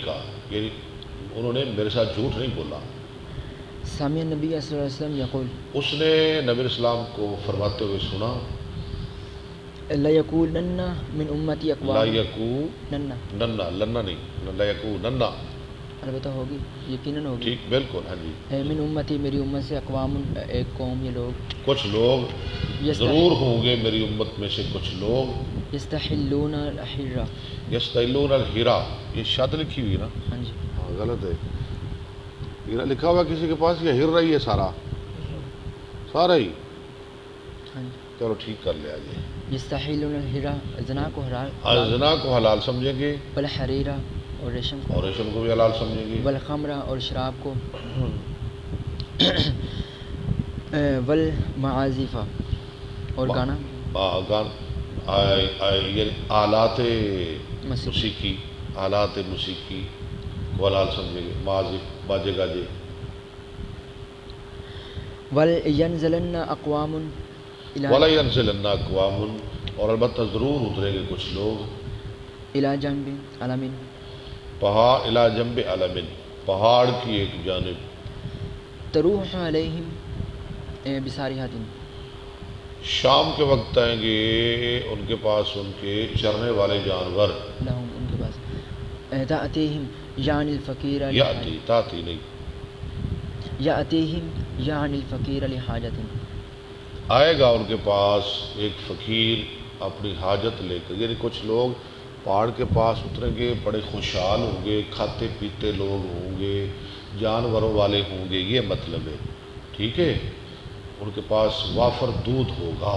کہا، یعنی انہوں نے میرے ساتھ جھوٹ نہیں بولا۔ سامع نبی صلی اللہ علیہ وسلم یقول، اس نے نبی اسلام کو فرماتے ہوئے سنا، لا یکونن من امتی لا اقوام، یکونن، لنا نہیں، لا یکونن، البتہ ہوگی، یقیناً ہوگی، ٹھیک بالکل، ہاں جی، من امتی، میری امت سے، اقوام، ایک قوم یا لوگ، کچھ لوگ ضرور ہوں گے میری امت میں سے کچھ لوگ، یستحلون الحرہ، یستحلون الحرا، یہ شد لکھی ہوئی ہے نا، ہاں جی، ہاں غلط ہے، ہیرا لکھا ہوا کسی کے پاس، یا ہر رہی ہے سارا ہی، ہاں جی، چلو ٹھیک کر لیا جی۔ یستحلون الحرہ، زنا کو حلال، زنا کو حلال سمجھیں گے، والحریرہ، اور ریشم کو، اور ریشم کو بھی حلال سمجھیں گے، والخمرہ، اور شراب کو، والمعازف، اور گانا، آلات موسیقی، آلات موسیقی کو حلال سمجھیں گے، معازف، باجے گاجے، وَلْيَنْزِلَنَّ أَقْوَامٌ وَلَا إِلَىٰ يَنزِلَنَّ أَقْوَامٌ، اور البتہ ضرور اتریں گے کچھ لوگ، جَنْبِ عَلَمٍ، پہاڑ، الی جنب علم، پہاڑ کی ایک جانب، تَرُوحُ عَلَيْهِمْ بِسَارِحَةٍ، شام کے وقت آئیں گے ان کے پاس ان کے چرنے والے جانور، لَهُمْ، ان کے پاس، تَأْتِيهِمْ یعنی الفقیر یاتی، تاتی نہیں، یأتیہم یعنی الفقیر لحاجۃ، آئے گا ان کے پاس ایک فقیر اپنی حاجت لے کر، یعنی کچھ لوگ پہاڑ کے پاس اتریں گے، بڑے خوشحال ہوں گے، کھاتے پیتے لوگ ہوں گے، جانوروں والے ہوں گے، یہ مطلب ہے، ٹھیک ہے، ان کے پاس وافر دودھ ہوگا،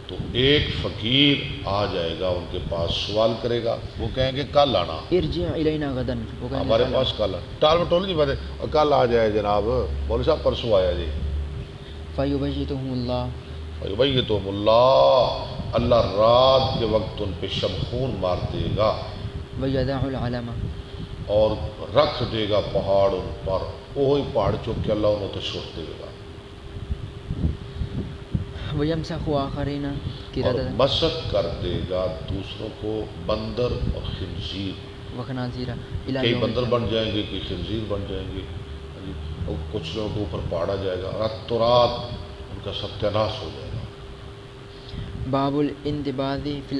تو ایک فقیر آ جائے گا ان کے پاس، سوال کرے گا، وہ کہیں گے کل آنا، ارجع الینا غدا، وہ کہیں گے ہمارے کل پاس کل ٹال مٹول نہیں باتیں، کل آ جائے جناب، مولوی صاحب پرسوں آیا جی، فیبیتہم اللہ، فیبیتہم اللہ، اللہ رات کے وقت ان پہ شبخون مار دے گا، ویضع العلم، اور رکھ دے گا پہاڑ ان پر، وہی پہاڑ چوک کے اللہ انہوں تے چھوڑ دے گا، ویمسخ آخرین اور قردۃ مسخ کر دے گا دوسروں کو بندر اور خنزیر، وخنازیر الی کئی یوم بندر القیامہ، بن جائیں گے، کئی خنزیر بن جائیں گے، اور کچھ لوگوں کے اوپر پہاڑا جائے گا، رات رات ان کا ستیہ ناش ہو جائے گا۔ باب الانتباذ فی